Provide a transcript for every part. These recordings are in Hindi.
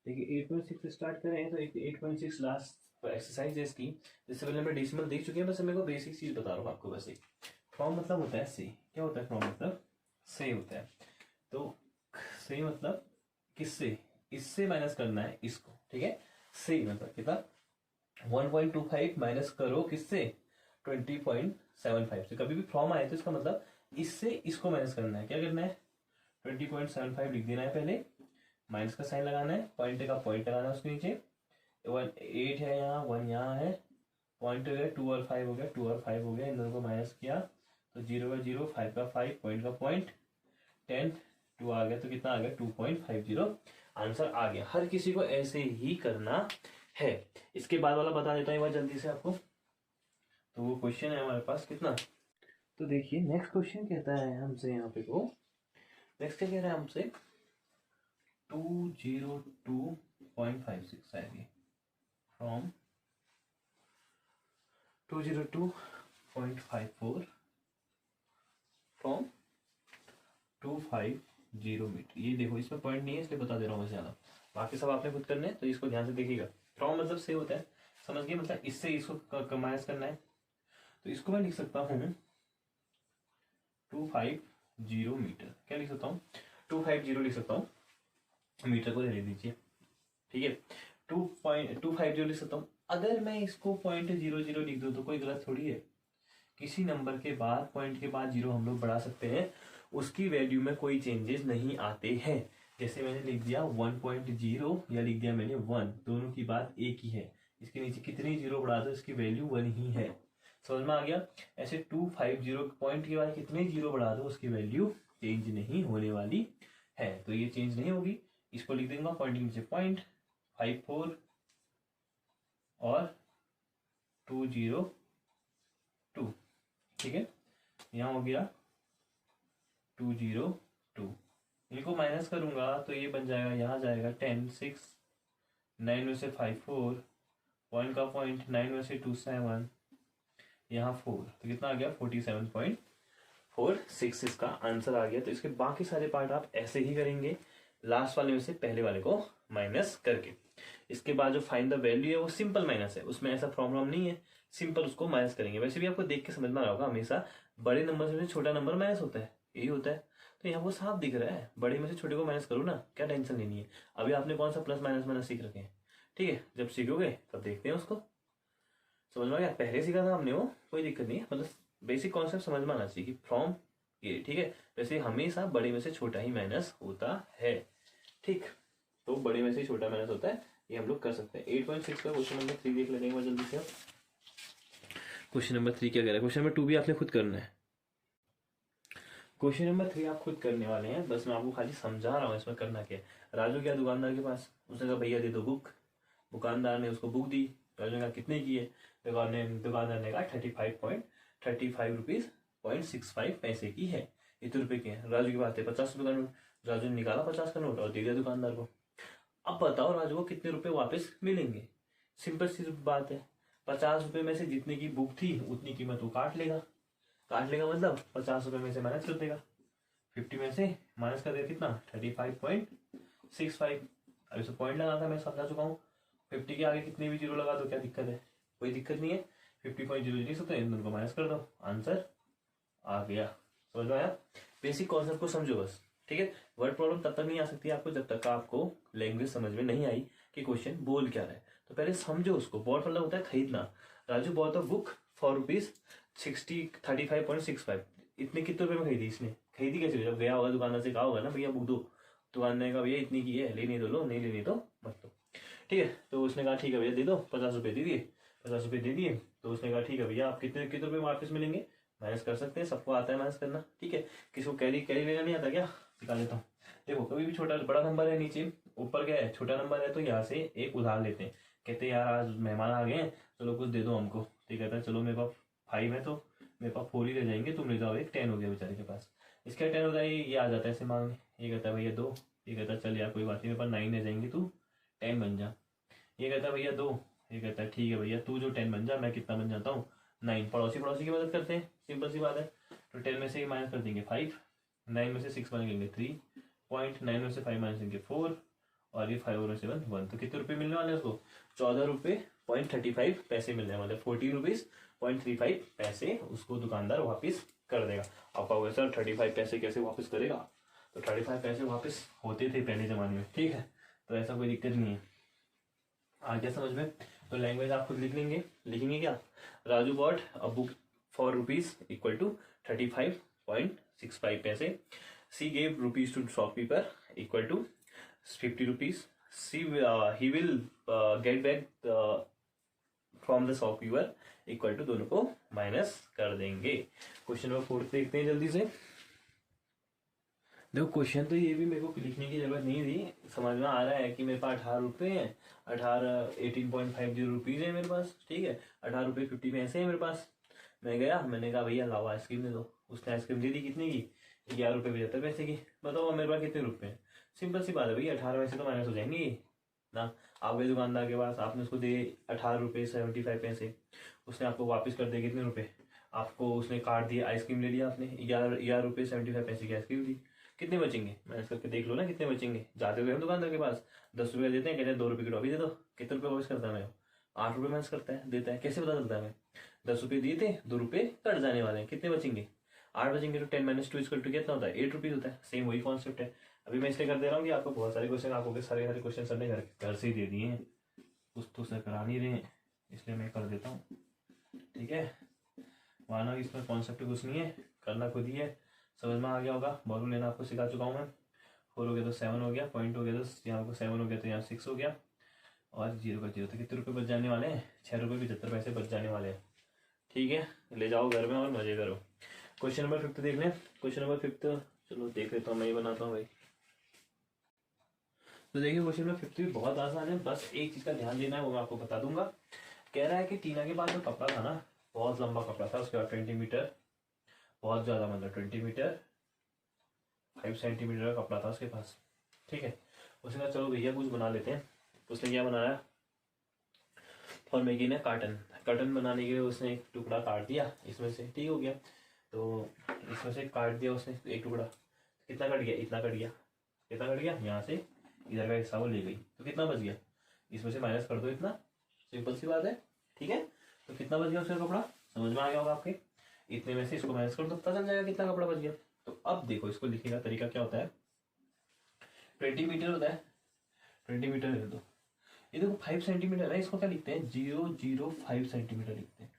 देखिए 8.6 से स्टार्ट करें तो 8.6 लास्ट एक्सरसाइज है इसकी। जिससे पहले हमने डेसिमल देख चुके हैं, बस मेरे को बेसिक चीज बता रहा हूँ आपको। वैसे फ्रॉम मतलब होता है से। क्या होता है फ्रॉम मतलब? से होता है। तो से मतलब किससे? इससे माइनस करना है इसको, ठीक है। से मतलब कितना? 1.25 माइनस करो किससे? 20.75 से। कभी भी फ्रॉम आए तो इसका मतलब इससे इसको माइनस करना है। क्या करना है? 20.75 लिख देना है पहले, माइनस का साइन लगाना है, पॉइंट का पॉइंट लगाना है उसके नीचे। 8 है यहाँ, 1 यहाँ है, पॉइंट हो गया, 2 और 5 हो गया, 2 और 5 हो गया, इन दोनों को माइनस किया तो 0 का 0, 5 का 5, पॉइंट का पॉइंट, 10, 2 आ गया तो कितना आ गया? 2.50 आंसर आ गया। हर किसी को ऐसे ही करना है। इसके बाद वाला बता देता हूँ जल्दी से आपको। तो वो क्वेश्चन है हमारे पास कितना, तो देखिए नेक्स्ट क्वेश्चन कहता है हमसे यहाँ पे को, नेक्स्ट क्या कह रहा है हमसे? 202.56 आएगी फ्रॉम 202.54 फ्रॉम 250 मीटर। ये देखो इसमें पॉइंट नहीं है इसलिए बता दे रहा हूँ मैं ज्यादा, बाकी सब आपने खुद करने हैं तो इसको ध्यान से देखिएगा। फ्रॉम मतलब से होता है, समझ गए? मतलब इससे इसको माइनस करना है। तो इसको मैं लिख सकता हूँ 250 मीटर। क्या लिख सकता हूँ? 250 लिख सकता हूँ, मीटर को ले दीजिए, ठीक है। 250 लिख सकता हूँ। अगर मैं इसको 0.00 लिख दूँ तो कोई गलत थोड़ी है। किसी नंबर के बाद पॉइंट के बाद जीरो हम लोग बढ़ा सकते हैं, उसकी वैल्यू में कोई चेंजेस नहीं आते हैं। जैसे मैंने लिख दिया 1.0 या लिख दिया मैंने 1, दोनों की बात एक ही है। इसके नीचे कितनी जीरो बढ़ा दो इसकी वैल्यू 1 ही है। समझ में आ गया? ऐसे 250 पॉइंट के बाद कितने जीरो बढ़ा दो उसकी वैल्यू चेंज नहीं होने वाली है। तो ये चेंज नहीं होगी। इसको लिख दूंगा पॉइंट के नीचे 0.54 और 202, ठीक है। यहाँ हो गया 202। इनको माइनस करूंगा तो ये बन जाएगा, यहाँ जाएगा 10, 6, 9 में से 5, 4, पॉइंट का पॉइंट, 9 में से 2, 7, यहाँ 4, तो कितना आ गया? 47.46 इसका आंसर आ गया। तो इसके बाकी सारे पार्ट आप ऐसे ही करेंगे, लास्ट वाले में से पहले वाले को माइनस करके। इसके बाद जो फाइंड द वैल्यू है वो सिंपल माइनस है, उसमें ऐसा प्रॉब्लम नहीं है, सिंपल उसको माइनस करेंगे। वैसे भी आपको देख के समझ में आ रहा होगा, हमेशा बड़े नंबर से छोटा नंबर माइनस होता है, यही होता है। तो यहाँ वो साफ दिख रहा है, बड़े में से छोटे को माइनस करो ना, क्या टेंशन लेनी है। अभी आपने कौन सा प्लस माइनस माइनस सीख रखे हैं, ठीक है। जब सीखोगे तब देखते हैं उसको। समझ में आ गया? पहले सीखा था हमने वो, कोई दिक्कत नहीं है। मतलब बेसिक कॉन्सेप्ट समझ में आना चाहिए कि फ्रॉम ये, ठीक है। वैसे हमेशा बड़े में से छोटा ही माइनस होता है, ठीक। तो बड़े में से छोटा माइनस होता है, ये हम लोग कर सकते हैं। 8.6 का क्वेश्चन नंबर 3 देख लेंगे जल्दी से। क्वेश्चन नंबर 3 क्या कह रहा है? क्वेश्चन नंबर 2 भी आपने खुद करना है। क्वेश्चन नंबर 3 आप खुद करने वाले हैं, बस मैं आपको खाली समझा रहा हूँ इसमें करना क्या है। राजू गया दुकानदार के पास, उसने कहा भैया दे दो बुक। दुकानदार ने उसको बुक दी। राजू ने कहा कितने की है? दुकानदार ने कहा 35 रुपीज 0.65 पैसे की है। इतने रुपए की है। राजू के पास थे 50 रुपए का नोट। राजू ने निकाला 50 का नोट और दे दिया दुकानदार को। अब बताओ राजू को कितने रुपए वापस मिलेंगे? सिंपल सी बात है, 50 रुपए में से जितने की बुक थी उतनी कीमत वो काट लेगा। काट लेगा मतलब 50 रुपए में से माइनस कर देगा, 50 में से माइनस कर देगा कितना? 35.65। अब इसे पॉइंट लगा था, मैं समझा चुका हूँ। 50 के आगे कितने भी जीरो लगा दो, क्या दिक्कत है? कोई दिक्कत नहीं है। 50.00 लिख सकते हैं, इन दोनों को माइनस कर दो, आंसर आ गया। समझ में आया? बेसिक कॉन्सेप्ट को समझो बस, ठीक है। वर्ड प्रॉब्लम तब तक नहीं आ सकती आपको जब तक आपको लैंग्वेज समझ में नहीं आई कि क्वेश्चन बोल क्या रहा है। तो पहले समझो उसको। बॉट मतलब होता है खरीदना। Raju bought a book for rupees 35.65। इतने कितने रुपए में खरीदी इसने? खरीदी कैसे? जब गया होगा दुकानदार से कहा होगा ना भैया बुक दो, दुकानदार ने कहा भैया इतनी की है, लेनी तो लो, नहीं लेनी तो मत लो, ठीक है। तो उसने कहा ठीक है भैया दे दो, 50 रुपए दे दिए। 50 रुपए दे दिए तो उसने कहा ठीक है भैया आप कितने कितने रुपए वापस मिलेंगे? माइनस कर सकते हैं, सबको आता है माइनस करना, ठीक है। किसी को कैरी कैरी लेना नहीं आता क्या? दिखा देता हूँ। देखो कभी भी छोटा बड़ा नंबर है नीचे, ऊपर क्या है छोटा नंबर है, तो यहाँ से एक उधार लेते हैं। कहते हैं यार आज मेहमान आ गए हैं, चलो कुछ दे दो हमको। ठीक है, चलो मेरे पास 5 है तो मेरे पास 4 ही ले जाएंगे, तुम ले जाओ एक। 10 हो गया बेचारे के पास। इसका 10 हो जाए, ये आ जाता है ऐसे मांगने। ये कहता है भैया दो। ये कहता है चल यार कोई बात नहीं, मेरे पास 9 ले जाएंगे, तू 10 बन जा। ये कहता है भैया दो। ये कहता है ठीक है भैया तू जो 10 बन जा, मैं कितना बन जाता हूँ 9। पड़ोसी पड़ोसी की मदद करते हैं, सिंपल सी बात है। तो 10 में से माइनस कर देंगे 5, 9 में से 6 माइनस करेंगे 3, 0.9 में से 5 माइनस करेंगे 4, और ये 5 और 7 1, तो कितने रुपए मिलने वाले हैं उसको? 14.35 मिलने वाले, 14.35 उसको दुकानदार वापस कर देगा। आप कहोगे सर 35 पैसे कैसे वापस करेगा? तो 35 पैसे वापस होते थे पहले जमाने में, ठीक है, तो ऐसा कोई दिक्कत नहीं है। आ गया समझ में? तो लैंग्वेज आप खुद लिख लेंगे, लिखेंगे क्या? Raju bought a book for rupees equal to 35.65 पैसे। See gave rupees to shopkeeper equal to 50 rupees. See he will get back from the shopkeeper equal to, दोनों को माइनस कर देंगे। क्वेश्चन नंबर 4 देखते हैं जल्दी से। देखो क्वेश्चन तो ये भी मेरे को लिखने की जरूरत नहीं थी, समझ में आ रहा है कि मेरे पास 18 रुपये हैं, 18 रुपीज़ है मेरे पास, ठीक है, 18 रुपये 50 पैसे है मेरे पास। मैं गया, मैंने कहा भैया लाओ आइसक्रीम दे दो। उसने आइसक्रीम दे दी, कितने की? 11 रुपये 75 पैसे की। बताओ मेरे पास कितने रुपये हैं? सिंपल सी बात है भैया, 18 में से तो माइनस हो जाएंगे ना। आप गए दुकानदार के पास, आपने उसको दे 18 रुपये 75 पैसे, उसने आपको वापस कर दिए कितने रुपए? आपको उसने काट दिया, आइसक्रीम ले लिया आपने, 11 रुपये 75 पैसे की आइसक्रीम दी। कितने बचेंगे? माइनस करके देख लो ना कितने बचेंगे। जाते हुए हम दुकानदार के पास 10 रुपये देते हैं, कहते हैं 2 रुपये की टॉफी दे दो। कितने रुपये वापस करता है मैं? 8 रुपये माइनस करता है, देता है। कैसे पता चलता है हमें? 10 रुपये दिए थे, 2 रुपये कट जाने वाले हैं, कितने बचेंगे? 8 बचेंगे। तो 10 - 2 कितना होता है? 8 रुपीज होता है। सेम वही कॉन्सेप्ट है। अभी मैं इसलिए कर दे रहा हूँ कि आपको बहुत सारे क्वेश्चन, आपको सारे क्वेश्चन सर ने घर से ही दे दिए हैं, कुछ तो सर करा नहीं रहे हैं, इसलिए मैं कर देता हूँ, ठीक है। माना कि इसमें कॉन्सेप्ट कुछ नहीं है, करना खुद ही है। समझ में आ गया होगा। बॉलू लेना आपको सिखा चुका हूँ मैं। 4 हो गया तो 7 हो गया, पॉइंट हो गया तो यहाँ पर 7 हो गया तो यहाँ 6 हो गया, और 0 का 0। तो कितने रुपये बच जाने वाले हैं? 6 रुपये 75 पैसे बच जाने वाले हैं, ठीक है। ले जाओ घर में और मजे करो। क्वेश्चन नंबर 5 देख लें। क्वेश्चन नंबर 5 चलो देख लेता हूँ, मैं ही बनाता हूँ भाई। तो देखिए क्वेश्चन नंबर 5 भी बहुत आसान है, बस एक चीज का ध्यान देना है, वो मैं आपको बता दूंगा। कह रहा है कि टीना के पास जो कपड़ा था ना, बहुत लंबा कपड़ा था, उसके बाद 20 मीटर, बहुत ज्यादा, मतलब 20 मीटर 5 सेंटीमीटर का कपड़ा था उसके पास, ठीक है। उसने कहा चलो भैया कुछ बना लेते हैं। उसने क्या बनाया? फॉर मेकिंग है कर्टन बनाने के लिए उसने एक टुकड़ा काट दिया इसमें से, ठीक हो गया। तो इसमें से काट दिया उसने एक टुकड़ा, कितना कट गया? इतना कट गया। कितना कट गया? यहाँ से इधर का हिस्सा वो ले गई, तो कितना बच गया? इसमें से माइनस कर दो इतना, सिंपल सी बात है, ठीक है। तो कितना बच गया उसका कपड़ा? समझ में आ गया होगा आपके। इतने में से इसको माइनस कर दो, पता चल जाएगा कितना कपड़ा बच गया। तो अब देखो इसको लिखने का तरीका क्या होता है। 20 मीटर होता है, 20 मीटर है, तो ये देखो 5 सेंटीमीटर है, इसको क्या लिखते हैं? 005 सेंटीमीटर लिखते हैं।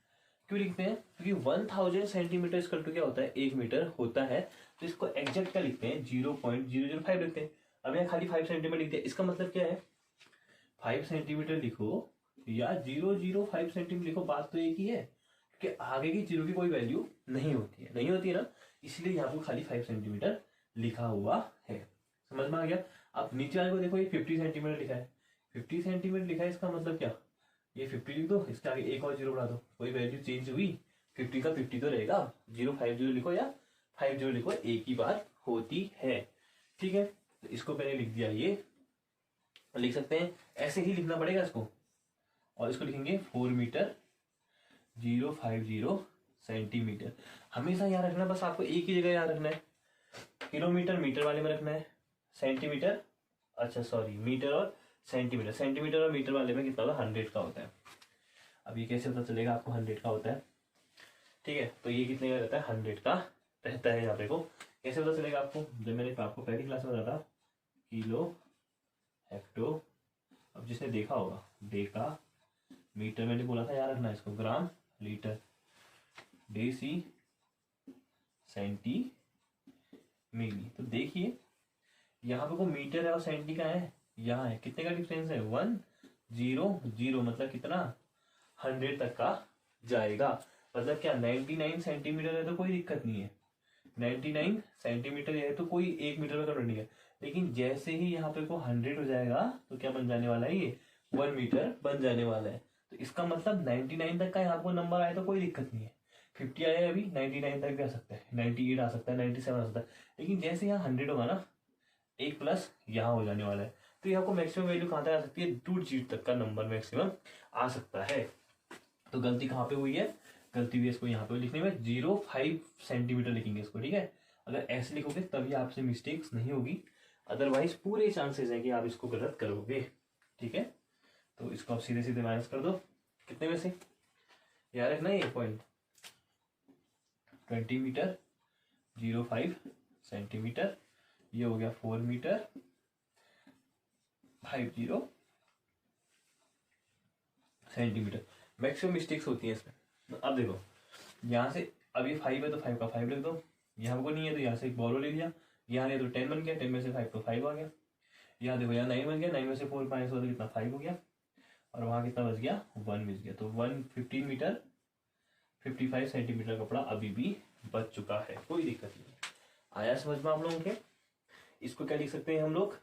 क्यों लिखते हैं? क्योंकि 1000 सेंटीमीटर इक्वल टू क्या होता है? 1 मीटर होता है। तो इसको एग्जैक्ट क्या लिखते हैं? 0.005 लिखते हैं। अब यहाँ खाली 5 सेंटीमीटर लिखते हैं, इसका मतलब क्या है? 5 सेंटीमीटर लिखो या 005 सेंटीमीटर लिखो, बात तो एक ही है, कि आगे की जीरो की कोई वैल्यू नहीं होती है, नहीं होती है ना, इसलिए यहाँ पर खाली 5 सेंटीमीटर लिखा हुआ है। समझ में आ गया? अब नीचे वाले को देखो, ये 50 सेंटीमीटर लिखा है, 50 सेंटीमीटर लिखा है, इसका मतलब क्या? ये 50 लिख दो, इसके आगे एक और 0 बढ़ा दो, कोई वैल्यू चेंज हुई? 50 का 50 तो रहेगा। 050 लिखो या 50 लिखो, एक ही बात होती है, ठीक है। तो इसको पहले लिख दिया, ये लिख सकते हैं, ऐसे ही लिखना पड़ेगा इसको, और इसको लिखेंगे 4 मीटर 050 सेंटीमीटर। हमेशा याद रखना, बस आपको एक ही जगह याद रखना है, किलोमीटर मीटर वाले में रखना है, सेंटीमीटर, अच्छा सॉरी, मीटर और सेंटीमीटर, सेंटीमीटर और मीटर वाले में कितना होता है? 100 का होता है। अब ये कैसे पता चलेगा आपको 100 का होता है? ठीक है, तो ये कितने का रहता है? 100 का रहता है। यहाँ पे को कैसे पता चलेगा आपको? जब मैंने आपको पहली क्लास में बताया था, किलो हेक्टो, अब जिसने देखा होगा, डेका मीटर मैंने बोला था, याद रखना इसको, ग्राम लीटर डेसी सेंटी मिली। तो देखिए यहाँ पे को मीटर है और सेंटी का है, यहाँ है, कितने का डिफरेंस है? 100, मतलब कितना? 100 तक का जाएगा। मतलब क्या 99 सेंटीमीटर है तो कोई दिक्कत नहीं है, 99 सेंटीमीटर है तो कोई 1 मीटर में कन्वर्ट नहीं है। लेकिन जैसे ही यहाँ पे को 100 हो जाएगा तो क्या बन जाने वाला है? ये 1 मीटर बन जाने वाला है। तो इसका मतलब 99 तक का यहाँ को नंबर आए तो कोई दिक्कत नहीं है। 50 आया है, अभी 99 तक भी आ सकता है, 98 आ सकता है, 97 आ सकता है। लेकिन जैसे यहाँ 100 होगा ना, एक प्लस यहाँ हो जाने वाला है, तो यहाँ को मैक्सिमम वैल्यू कहाँ तक आ सकती है? 2 डिजिट तक का नंबर मैक्सिमम आ सकता है। तो गलती कहाँ पे हुई है? गलती हुई इसको यहाँ पे लिखने में, 0.5 सेंटीमीटर लिखेंगे इसको, ठीक है। अगर ऐसे लिखोगे तभी आपसे मिस्टेक्स नहीं होगी। अदरवाइज पूरे चांसेस हैं कि आप इसको गलत करोगे। ठीक है, तो इसको आप सीधे सीधे माइनस कर दो। कितने में से याद रखना ये पॉइंट, 20 मीटर 0.5 सेंटीमीटर, ये हो गया 4 मीटर 50 सेंटीमीटर। मैक्सिमम मिस्टेक्स होती हैं इसमें। अब देखो यहाँ से, अब ये 5 है तो 5 का 5 लिख दो, यहाँ को नहीं है तो यहाँ से एक बॉरो ले लिया, यहाँ ले तो 10 बन गया, 10 में से 5 तो 5 आ गया। यहाँ देखो यहाँ 9 बन गया, 9 में से 4 माइनस हो तो कितना 5 हो गया, और वहाँ कितना बच गया 1 बच गया। तो 115 मीटर 55 सेंटीमीटर कपड़ा अभी भी बच चुका है, कोई दिक्कत नहीं। आया समझ में आप लोगों के? इसको क्या लिख सकते हैं हम लोग,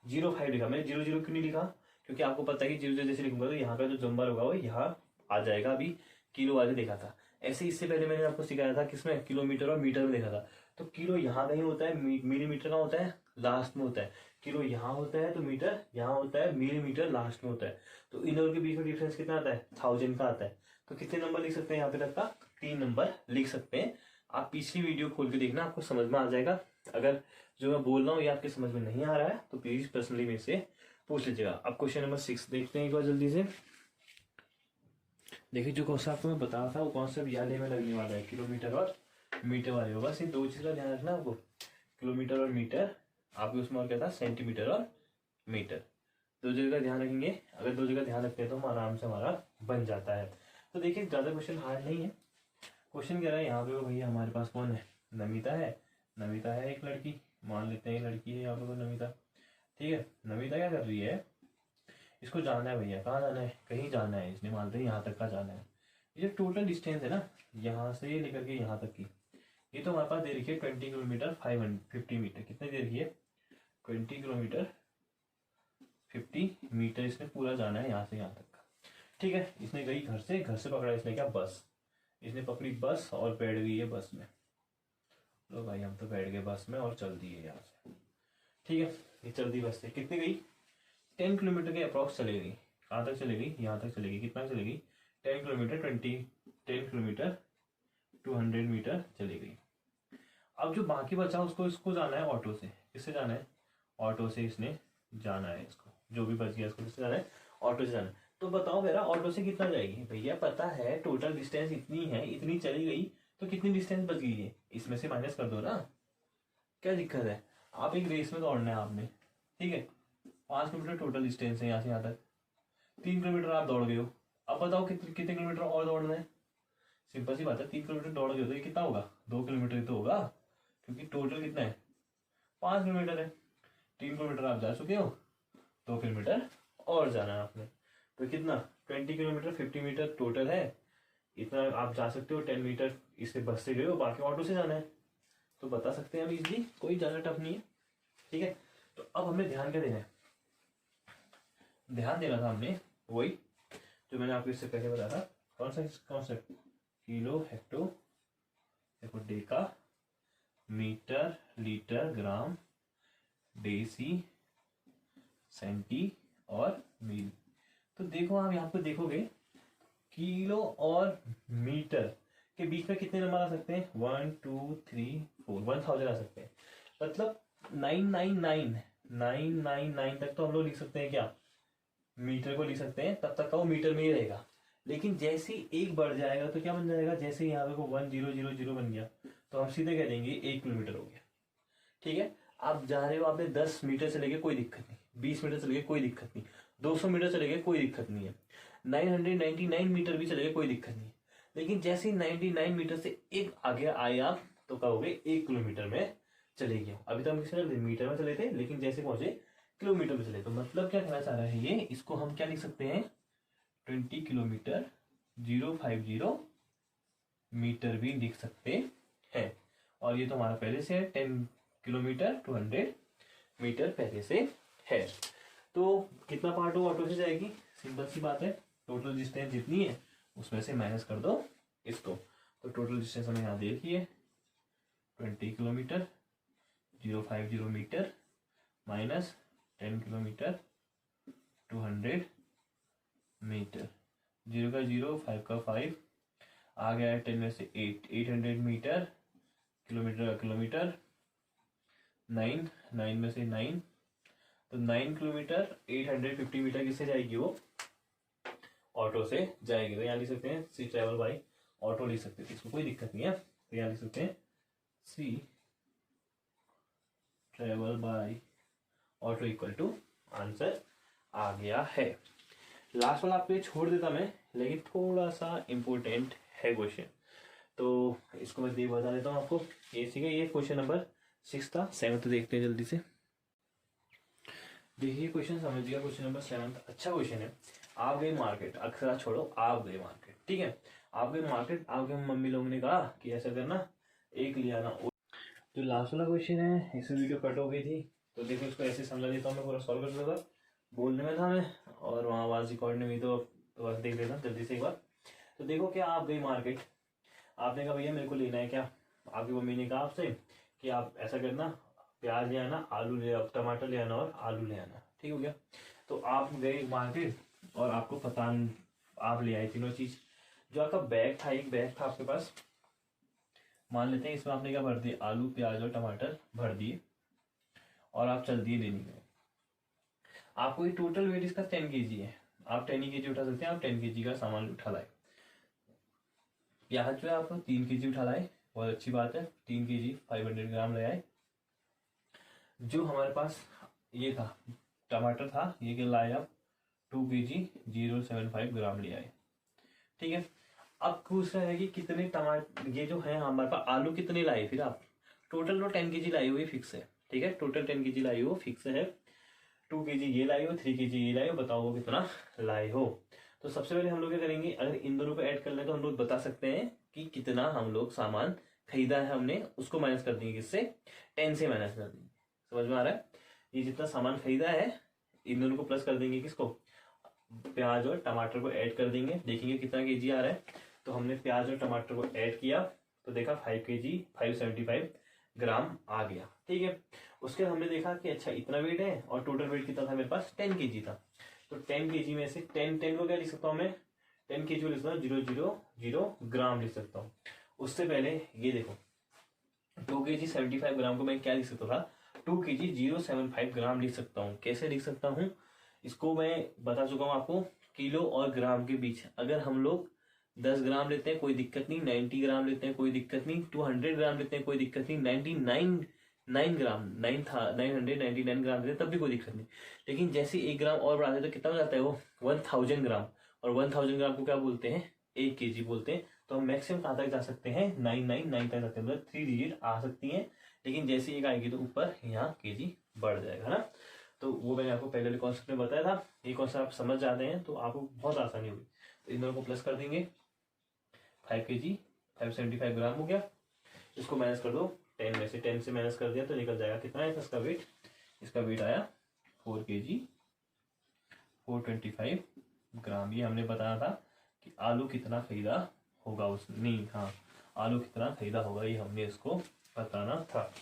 0.5 लिखा। मैंने 0.0 क्यों नहीं लिखा, क्योंकि आपको पता है कि 0.0 जैसे लिखूंगा तो यहाँ का जो नंबर होगा वो यहाँ आ जाएगा। अभी किलो वाले देखा था, ऐसे इससे पहले मैंने आपको सिखाया था किसमें, किलोमीटर और मीटर में देखा था। तो किलो यहाँ कहीं होता है, मिलीमीटर का होता है लास्ट में होता है, किलो यहाँ होता है तो मीटर यहाँ होता है, मिलीमीटर लास्ट में होता है। तो इन दोनों के बीच में डिफरेंस कितना आता है, 1000 का आता है। तो कितने नंबर लिख सकते हैं यहाँ पे तक का, 3 नंबर लिख सकते हैं। आप पिछली वीडियो खोल के देखना, आपको समझ में आ जाएगा। अगर जो मैं बोल रहा हूँ ये आपके समझ में नहीं आ रहा है तो प्लीज पर्सनली मेरे से पूछ लीजिएगा। अब क्वेश्चन नंबर 6 देखते हैं एक बार जल्दी से। देखिए जो क्वेश्चन आपको मैं बता रहा था वो कॉन्सेप्ट याद में लगने वाला है, किलोमीटर और मीटर वाले होगा। सिर्फ 2 चीज का ध्यान रखना आपको, किलोमीटर और मीटर, आपके उसमें और क्या था सेंटीमीटर और मीटर, 2 जगह का ध्यान रखेंगे। अगर 2 जगह ध्यान रखते हैं तो आराम से हमारा बन जाता है। तो देखिए ज्यादा क्वेश्चन हार्ड नहीं है। क्वेश्चन कह रहा है यहाँ पे भैया हमारे पास कौन है, नमिता है। नमिता है एक लड़की, मान लेते हैं लड़की है यहाँ पे नमिता। ठीक है, नमिता क्या कर रही है, इसको जाना है भैया, कहाँ जाना है, कहीं जाना है, इसने मानते हैं यहाँ तक का जाना है। ये टोटल डिस्टेंस है ना यहाँ से लेकर के यहाँ तक की, ये तो हमारे पास दे रखी है 20 किलोमीटर 550 मीटर। कितने दे रखी है, 20 किलोमीटर 50 मीटर इसने पूरा जाना है यहाँ से यहाँ तक का। ठीक है, इसने गई घर से पकड़ा इसने क्या, बस। इसने पकड़ी बस और बैठ गई है बस में। लो भाई हम तो बैठ गए बस में और चल दिए यहाँ से। ठीक है, ये चल दी बस से, कितनी गई 10 किलोमीटर के अप्रॉक्स चलेगी। कहाँ तक चलेगी, यहाँ तक चलेगी। कितना चलेगी 10 किलोमीटर 10 किलोमीटर 200 मीटर चली गई। अब जो बाकी बचा उसको इसको जाना है ऑटो से। किससे जाना है, ऑटो से इसने जाना है इसको, जो भी बच गया इसको किससे जाना है, ऑटो से जाना है। तो बताओ मेरा ऑटो से कितना जाएगी, भैया पता है टोटल डिस्टेंस इतनी है, इतनी चली गई तो कितनी डिस्टेंस बच गई है, इसमें से माइनस कर दो ना, क्या दिक्कत है। आप एक रेस में दौड़ना है आपने, ठीक है, 5 किलोमीटर टोटल डिस्टेंस है यहाँ से यहाँ तक, 3 किलोमीटर आप दौड़ गए हो। अब बताओ कितने किलोमीटर और दौड़ना है, सिंपल सी बात है, 3 किलोमीटर दौड़ गए हो तो ये कितना होगा, 2 किलोमीटर ही तो होगा, क्योंकि टोटल कितना है 5 किलोमीटर है। 3 किलोमीटर आप जा चुके हो, 2 किलोमीटर और जाना है आपने, तो कितना 20 किलोमीटर 50 मीटर टोटल है। इतना आप जा सकते हो, 10 मीटर इससे बस से गए हो, बाकी ऑटो से जाना है। तो बता सकते हैं हम इजीली, कोई ज़्यादा टफ नहीं है। ठीक है, तो अब हमें ध्यान क्या देना है, ध्यान देना था हमने वही जो मैंने आपको इससे पहले बताया था। कौन सा कॉन्सेप्ट, किलो हेक्टो देखो डेका मीटर लीटर ग्राम डेसी सेंटी और मील। तो देखो आप यहाँ पे देखोगे किलो और मीटर के बीच में कितने नंबर आ सकते हैं, 1 2 3 4 1000 आ सकते हैं। मतलब 999 तक तो हम लोग लिख सकते हैं क्या, मीटर को लिख सकते हैं, तब तक का वो मीटर में ही रहेगा। लेकिन जैसे ही एक बढ़ जाएगा तो क्या बन जाएगा, जैसे ही यहाँ पे को 1000 बन गया तो हम सीधे कह देंगे 1 किलोमीटर हो गया। ठीक है, आप जा रहे हो, आपने 10 मीटर चले गए कोई दिक्कत नहीं, 20 मीटर चले गए कोई दिक्कत नहीं, 200 मीटर चले गए कोई दिक्कत नहीं है, 999 मीटर भी चले गए कोई दिक्कत नहीं। लेकिन जैसे ही 99 मीटर से एक आगे आए आप तो कहोगे 1 किलोमीटर में चले गए। अभी तो हम किसी मीटर में चले थे, लेकिन जैसे पहुंचे किलोमीटर में चले। तो मतलब क्या कहना चाह रहा है ये, इसको हम क्या लिख सकते हैं 20 किलोमीटर 050 मीटर भी लिख सकते हैं। और ये तो हमारा पहले से है 10 किलोमीटर 200 मीटर पहले से है। तो कितना पार्ट हो ऑटो से जाएगी, सिंपल सी बात है, टोटल डिस्टेंस जितनी है उसमें से माइनस कर दो इसको। तो टोटल डिस्टेंस हमें यहाँ दे रखी है 20 kilometre 050 metre minus 10 kilometre 200 metre, 0 का 0 5 का 5 आ गया है 10 में से 8 800 मीटर, किलोमीटर का किलोमीटर 9, 9 में से 9, तो 9 किलोमीटर 850 मीटर किससे जाएगी वो, ऑटो से जाएगी। तो यहाँ लिख सकते हैं सी ट्रेवल बाई ऑटो लिख सकते हैं, इसको कोई दिक्कत नहीं है। तो यहाँ लिख सकते हैं C travel by auto equal to answer आ गया है। लास्ट वाला आपको छोड़ देता मैं, लेकिन थोड़ा सा इम्पोर्टेंट है क्वेश्चन, तो इसको मैं बता देता हूँ आपको। ये ठीक है, ये क्वेश्चन नंबर 6 था। 7 देखते हैं जल्दी से। देखिए क्वेश्चन समझिएगा, क्वेश्चन नंबर 7 अच्छा क्वेश्चन है। आप गए मार्केट, अक्षरा छोड़ो, आप गए मार्केट, ठीक है, आप गए मार्केट, आपके मम्मी लोगों ने कहा कि ऐसा करना, एक ले आना। जो लास्ट वाला क्वेश्चन है इसमें वीडियो कट हो गई थी, तो देखो इसको ऐसे समझा देता हूँ मैं, पूरा सॉल्व कर देता था, बोलने में था मैं और वहाँ आवाज़ रिकॉर्ड नहीं हुई, तो बस देख लेना जल्दी से एक बार। तो देखो क्या, आप गई मार्केट, आपने कहा भैया मेरे को लेना है क्या, आपकी मम्मी ने कहा आपसे कि आप ऐसा करना, प्याज ले आना, आलू ले, टमाटर ले आना और आलू ले आना, ठीक हो गया। तो आप गए मार्केट और आपको पता, आप ले आए तीनों चीज़। जो आपका बैग था, एक बैग था आपके पास, मान लेते हैं इसमें आपने क्या भर दिए, आलू प्याज और टमाटर भर दिए और आप चल दिए लेने में। आपको ये टोटल वेट इसका 10 kg है, आप 10 kg उठा सकते हैं, आप 10 kg का सामान उठा लाए। प्याज जो है आप 3 kg उठा लाए, बहुत अच्छी बात है, 3 kg 500 ग्राम ले आए। जो हमारे पास ये था टमाटर था, ये क्या लाए आप 2 kg 075 ग्राम ले आए, ठीक है। अब पूछ रहा है कि कितने टमाटर, ये जो है हमारे पास आलू कितने लाए, फिर आप टोटल तो 10 kg लाई हुई फिक्स है, ठीक है, टोटल 10 kg लाई हो फिक्स है। 2 kg ये लाई हो, 3 kg ये लाई हो, बताओ वो कितना लाए हो। तो सबसे पहले हम लोग क्या करेंगे, अगर इन दोनों को ऐड कर ले तो हम लोग बता सकते हैं कि कितना हम लोग सामान खरीदा है हमने, उसको माइनस कर देंगे, किससे, 10 से माइनस कर देंगे। समझ में आ रहा है, ये जितना सामान खरीदा है इन दोनों को प्लस कर देंगे, किसको, प्याज और टमाटर को ऐड कर देंगे, देखेंगे कितना केजी आ रहा है। तो हमने प्याज और टमाटर को ऐड किया तो देखा 5 kg 575 ग्राम आ गया, ठीक है। उसके बाद हमने देखा कि अच्छा इतना वेट है और टोटल वेट कितना था मेरे पास, 10 kg था। तो 10 kg में से 10 को क्या लिख सकता हूँ मैं, 10 kg लिख सकता हूँ 000 ग्राम लिख सकता हूँ। उससे पहले ये देखो 2 kg 75 ग्राम को मैं क्या लिख सकता था, 2 kg 075 ग्राम लिख सकता हूँ। कैसे लिख सकता हूँ, इसको मैं बता चुका हूँ आपको, किलो और ग्राम के बीच अगर हम लोग 10 ग्राम लेते हैं कोई दिक्कत नहीं, 90 ग्राम लेते हैं कोई दिक्कत नहीं, 200 ग्राम लेते हैं कोई दिक्कत नहीं, 9 ग्राम 9 था 999 ग्राम लेते हैं तब भी कोई दिक्कत नहीं। लेकिन जैसे 1 ग्राम और बढ़ाते तो कितना हो जाता है वो 1000 ग्राम, और 1000 ग्राम को क्या बोलते हैं, 1 kg बोलते हैं। तो हम मैक्सिमम कहाँ तक जा सकते हैं, 999 तक जाते हैं, मतलब 3 डिजिट आ सकती हैं। लेकिन जैसे एक आएगी तो ऊपर यहाँ kg बढ़ जाएगा ना। तो वो मैंने आपको पहले कॉन्सेप्ट में बताया था, ये कॉन्सेप्ट आप समझ जाते हैं तो आपको बहुत आसानी होगी। तो इन दोनों को प्लस कर देंगे, 5 kg 575 ग्राम हो गया। इसको माइनस कर दो 10 में से, 10 से माइनस कर दिया तो निकल जाएगा कितना है इसका वेट, इसका वेट आया 4 kg 425 ग्राम। ये हमने बताया था कि आलू कितना खरीदा होगा उसने, नहीं हाँ आलू कितना खरीदा होगा, ये हमने इसको बताना था,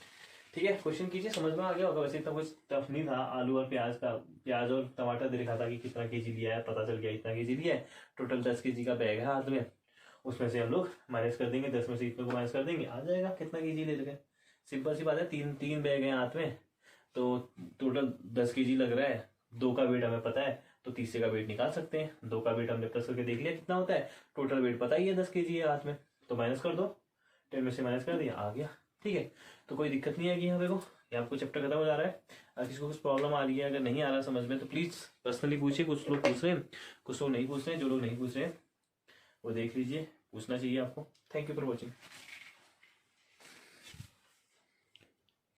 ठीक है। क्वेश्चन कीजिए, समझ में आ गया होगा, वैसे इतना कुछ टफ नहीं था। आलू और प्याज का, प्याज और टमाटर दे रखा था कि कितना केजी लिया है, पता चल गया इतना केजी लिया है। टोटल 10 kg का बैग है हाथ में, उसमें से हम लोग माइनस कर देंगे, 10 में से इतने को माइनस कर देंगे, आ जाएगा कितना केजी ले लगे। सिंपल सी बात है, तीन बैग हैं हाथ में, तो टोटल 10 kg लग रहा है, 2 का वेट हमें पता है तो तीसरे का वेट निकाल सकते हैं। 2 का वेट हमने प्लस करके देख लिया कितना होता है, टोटल वेट पता ही है 10 kg है हाथ में, तो माइनस कर दो, 10 में से माइनस कर दिया, आ गया, ठीक है। तो कोई दिक्कत नहीं आएगी यहाँ पे को, ये आपको चैप्टर खत्म हो जा रहा है। अगर किसी को कुछ प्रॉब्लम आ रही है, अगर नहीं आ रहा समझ में, तो प्लीज़ पर्सनली पूछिए। कुछ लोग पूछ रहे हैं, कुछ लोग नहीं पूछ रहे हैं, जो लोग नहीं पूछ रहे हैं वो देख लीजिए, पूछना चाहिए आपको। Thank you for watching.